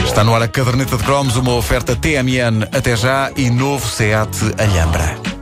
Está no ar a caderneta de cromos, uma oferta TMN até já e novo SEAT Alhambra.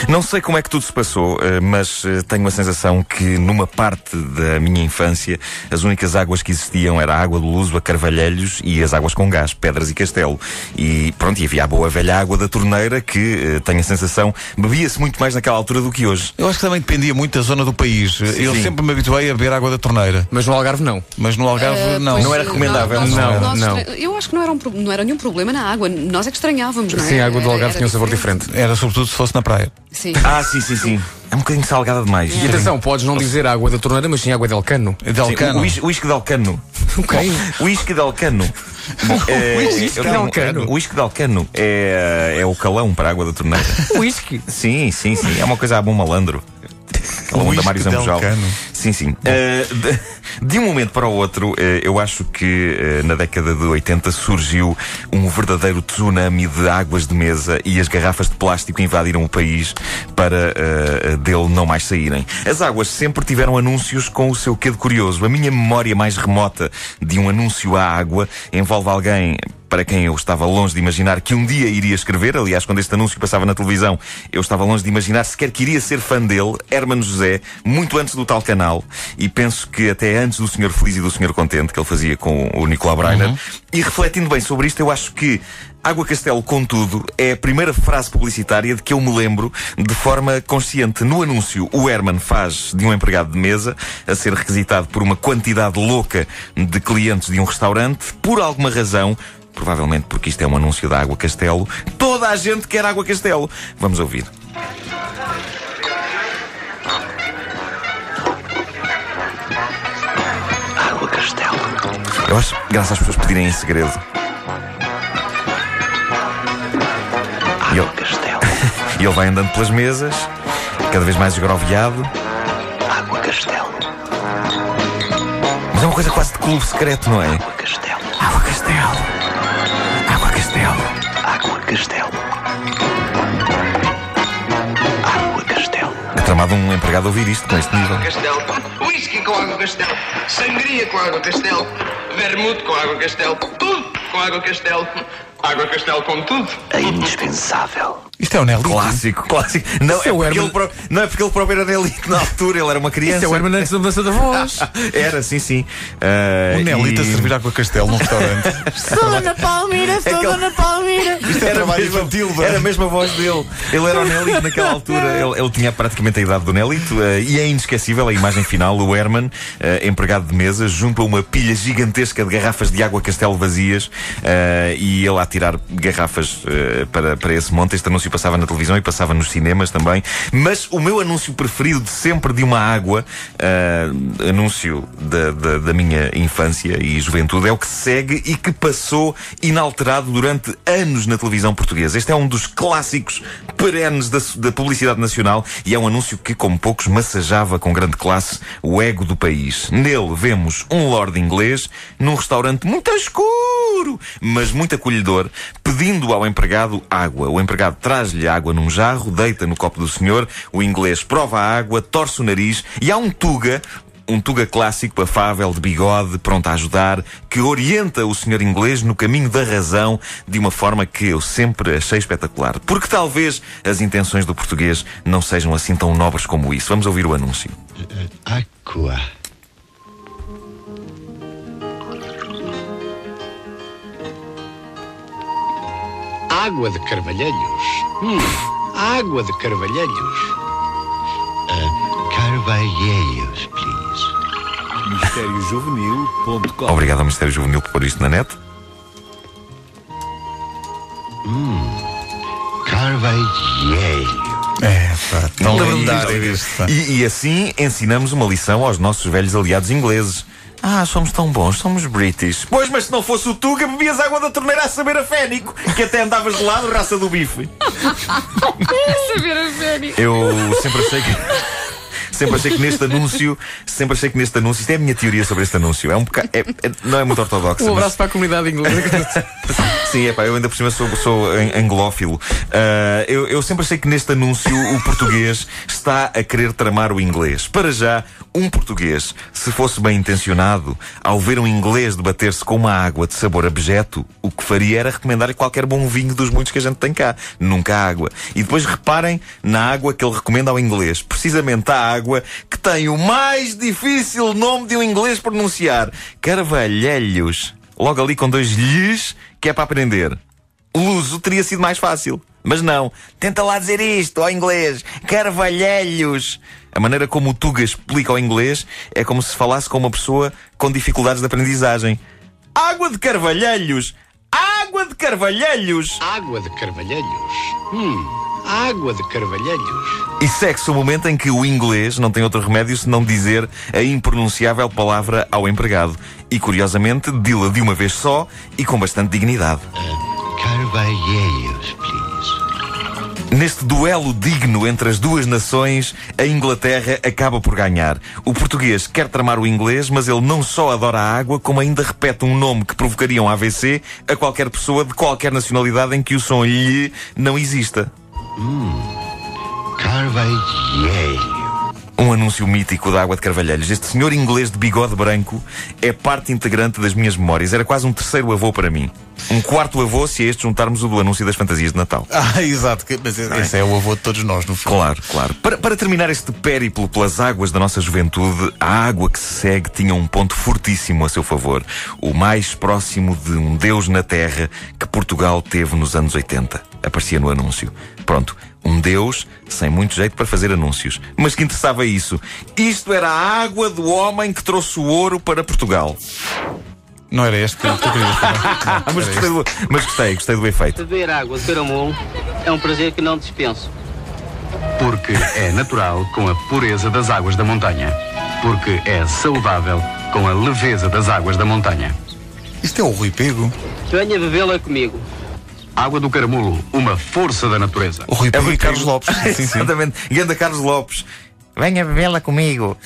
Não sei como é que tudo se passou, mas tenho a sensação que numa parte da minha infância as únicas águas que existiam era a água do Luso, a Carvalhelhos e as águas com gás, Pedras e Castelo. E pronto, e havia a boa velha água da torneira que, tenho a sensação, bebia-se muito mais naquela altura do que hoje. Eu acho que também dependia muito da zona do país. Eu sempre me habituei a beber água da torneira. Mas no Algarve não. Mas no Algarve não. Não era recomendável. Não. Eu acho que não era nenhum problema na água. Nós é que estranhávamos, não é? Sim, a água do Algarve tinha um sabor diferente. Era sobretudo se fosse na praia. Sim. Sim. É um bocadinho salgada demais. E atenção, podes não dizer água da torneira, mas sim água de Alcano. De Alcano. Whisky de Alcano. Whisky de Alcano. Whisky de Alcano é o calão para a água da torneira. Whisky? Sim. É uma coisa a bom malandro. Calão da Mário Zambujal. Sim. De um momento para o outro, eu acho que na década de 80 surgiu um verdadeiro tsunami de águas de mesa e as garrafas de plástico invadiram o país para dele não mais saírem. As águas sempre tiveram anúncios com o seu quê de curioso. A minha memória mais remota de um anúncio à água envolve alguém para quem eu estava longe de imaginar que um dia iria escrever. Aliás, quando este anúncio passava na televisão, eu estava longe de imaginar sequer que iria ser fã dele, Hermano José, muito antes do tal canal, e penso que até antes do Senhor Feliz e do Senhor Contente, que ele fazia com o Nicolau Breiner. E refletindo bem sobre isto, eu acho que Água Castelo, contudo, é a primeira frase publicitária de que eu me lembro de forma consciente. No anúncio, o Herman faz de um empregado de mesa a ser requisitado por uma quantidade louca de clientes de um restaurante. Por alguma razão, provavelmente porque isto é um anúncio da Água Castelo, toda a gente quer Água Castelo. Vamos ouvir. Água Castelo. Eu acho graças às pessoas pedirem em segredo. Água Castelo. E ele vai andando pelas mesas, cada vez mais esgroviado. Água Castelo. Mas é uma coisa quase de clube secreto, não é? Água Castelo. Água Castelo. Água Castelo. Água Castelo. Água Castelo. Que tramado um empregado ouvir isto com este nível. Água Castelo. Whisky com Água Castelo. Sangria com Água Castelo. Vermute com Água Castelo. Tudo com Água Castelo. Água Castelo com tudo. É indispensável. Isto é o Nelito. Clássico. Não, não é porque ele próprio era Nelito na altura, ele era uma criança. Isso é o Herman antes da mudança da voz. Era, sim. O Nelito a servir Água Castelo num restaurante. Sou Dona Palmira, Dona Palmira. Isto é trabalho infantil, era a mesma voz dele. Ele era o Nelito naquela altura. Ele tinha praticamente a idade do Nelito. E é inesquecível a imagem final. O Herman, empregado de mesa, junto a uma pilha gigantesca de garrafas de Água Castelo vazias, e ele a tirar garrafas para esse monte. Este anúncio passava na televisão e passava nos cinemas também. Mas o meu anúncio preferido de sempre de uma água, anúncio da minha infância e juventude, é o que segue e que passou inalterado durante anos na televisão portuguesa. Este é um dos clássicos perenes da publicidade nacional e é um anúncio que, como poucos, massageava com grande classe o ego do país. Nele vemos um lord inglês num restaurante muito escuro, mas muito acolhedor, pedindo ao empregado água. O empregado traz-lhe água num jarro, deita no copo do senhor, o inglês prova a água, torce o nariz e há um tuga clássico, afável, de bigode, pronto a ajudar, que orienta o senhor inglês no caminho da razão de uma forma que eu sempre achei espetacular. Porque talvez as intenções do português não sejam assim tão nobres como isso. Vamos ouvir o anúncio. Aqua. Água de Carvalhelhos. Água de Carvalhelhos. Carvalhelhos, please. MistérioJuvenil.com. Obrigado ao Mistério Juvenil por pôr isto na net. Carvalhelho. Tão lendário. E assim ensinamos uma lição aos nossos velhos aliados ingleses. Somos tão bons, somos British. Pois, mas se não fosse o Tuga, bebias água da torneira a saber a fénico, que até andava gelado, raça do bife. Saber a sério. Eu sempre achei que. Sempre achei que neste anúncio, isto é a minha teoria sobre este anúncio. É um bocado, não é muito ortodoxo. Um abraço para a comunidade inglesa. Sim, eu ainda por cima sou anglófilo. Eu sempre achei que neste anúncio o português está a querer tramar o inglês. Para já, um português, se fosse bem intencionado, ao ver um inglês debater-se com uma água de sabor abjeto, o que faria era recomendar-lhe qualquer bom vinho dos muitos que a gente tem cá. Nunca água. E depois reparem na água que ele recomenda ao inglês. Precisamente a água que tem o mais difícil nome de um inglês pronunciar. Carvalhelhos. Logo ali com 2 lhes, que é para aprender. Luso teria sido mais fácil. Mas não. Tenta lá dizer isto ao inglês. Carvalhelhos. A maneira como o Tuga explica ao inglês é como se falasse com uma pessoa com dificuldades de aprendizagem. Água de Carvalhelhos. Água de Carvalhelhos. Água de Carvalhelhos. Água de Carvalhelhos. E segue-se o momento em que o inglês não tem outro remédio senão dizer a impronunciável palavra ao empregado. E, curiosamente, dila de uma vez só e com bastante dignidade. Carvalhelhos, please. Neste duelo digno entre as duas nações, a Inglaterra acaba por ganhar. O português quer tramar o inglês, mas ele não só adora a água, como ainda repete um nome que provocaria um AVC a qualquer pessoa de qualquer nacionalidade em que o som lhe não exista. Carvalhelho. Um anúncio mítico da Água de Carvalhelhos. Este senhor inglês de bigode branco é parte integrante das minhas memórias. Era quase um terceiro avô para mim. Um quarto avô, se a este juntarmos o do anúncio das fantasias de Natal. Exato. Mas esse é o avô de todos nós, no fundo. Claro, claro. Para terminar este périplo pelas águas da nossa juventude, a água que se segue tinha um ponto fortíssimo a seu favor. O mais próximo de um Deus na Terra que Portugal teve nos anos 80. Aparecia no anúncio. Pronto. Um Deus sem muito jeito para fazer anúncios. Mas que interessava isso. Isto era a água do homem que trouxe o ouro para Portugal. Não era este que eu queria falar. Mas gostei do efeito. Beber água de caramulo é um prazer que não dispenso. Porque é natural com a pureza das águas da montanha. Porque é saudável com a leveza das águas da montanha. Isto é o Rui Pego. Venha bebê-la comigo. Água do caramulo, uma força da natureza. O Rui Pego e Carlos Lopes. Sim. Exatamente. Ganda Carlos Lopes. Venha bebê-la comigo.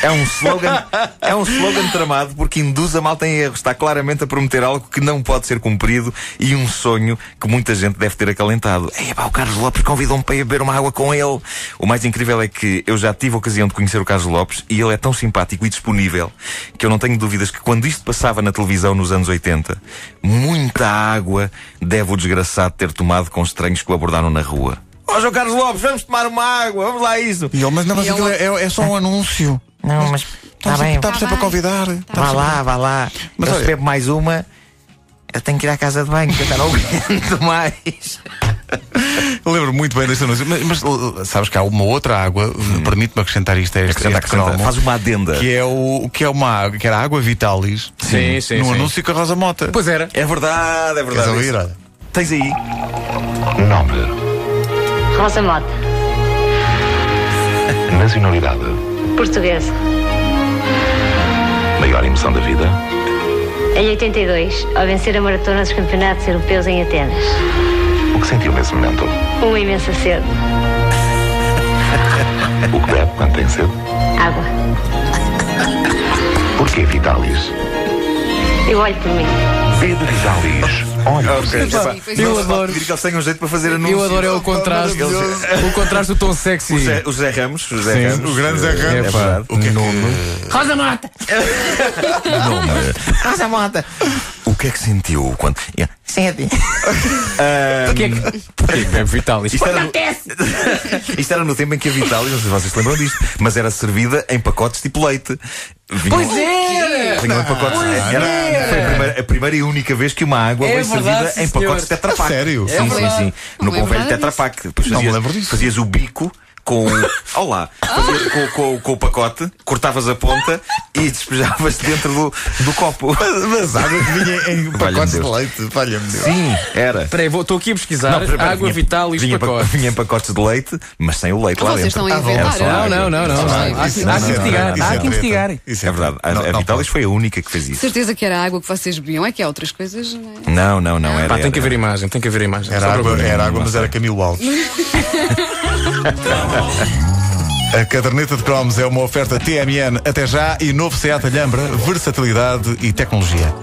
É um slogan tramado porque induz a malta em erro. Está claramente a prometer algo que não pode ser cumprido e um sonho que muita gente deve ter acalentado. O Carlos Lopes convidou-me para ir beber uma água com ele. O mais incrível é que eu já tive a ocasião de conhecer o Carlos Lopes e ele é tão simpático e disponível que eu não tenho dúvidas que quando isto passava na televisão nos anos 80, muita água deve o desgraçado ter tomado com estranhos que o abordaram na rua. João Carlos Lopes, vamos tomar uma água, vamos lá isso. E ele, mas não, mas aquilo é só um anúncio. Não, mas está bem. Está sempre a convidar. Vá lá. Mas eu se bebo mais uma, eu tenho que ir à casa de banho, que eu já não aguento mais. Eu lembro muito bem deste anúncio. Mas sabes que há uma outra água, permite-me acrescentar isto a este cromo, faz uma adenda. Que era a água Vitalis. Sim. Num anúncio com a Rosa Mota. Pois era. É verdade. Queres ouvir, olha? Tens aí. Nome. Rosa Mota. Nacionalidade. Portuguesa. Maior emoção da vida. Em 82, ao vencer a maratona dos campeonatos europeus em Atenas. O que sentiu nesse momento? Uma imensa sede. O que bebe quando tem sede? Água. Porquê Vitalis? Eu olho por mim. Bebe Vitalis. Olha. Eu adoro. Que eles têm um jeito para fazer anúncios. Eu adoro o contraste. O contraste do tom sexy. O Zé Ramos. O grande Zé Ramos. É verdade. O que é nome? Rosa Mota. Rosa Mota. O que é que sentiu quando... Sede. Porquê que bebe Vitalis? Isto era no tempo em que a Vitalis, não sei se vocês se lembram disto, mas era servida em pacotes tipo leite. Pois é! Vinham em pacotes. Foi a primeira e única vez que uma água foi servida em pacotes Tetra Pak. Sério? Sim. No bom velho Tetra Pak. Depois fazias o bico com Olá, com o pacote, cortavas a ponta e despejavas dentro do copo. Mas água que vinha em pacotes de Deus. leite, valha-me Deus. Sim, era. Espera aí, estou aqui a pesquisar. Primeiro Água Vitalis pacote. Vinha em pacotes de leite, mas sem o leite lá Vocês dentro. estão a inventar. Não. Há que investigar. Há que investigar. Isso É verdade, a Vitalis foi a única que fez isso. Certeza que era a água que vocês bebiam, é que há outras coisas. Não, era. Pá, tem que haver imagem, Era água, mas era Camilo Alves. A caderneta de cromos é uma oferta TMN até já e novo Seat Alhambra, versatilidade e tecnologia.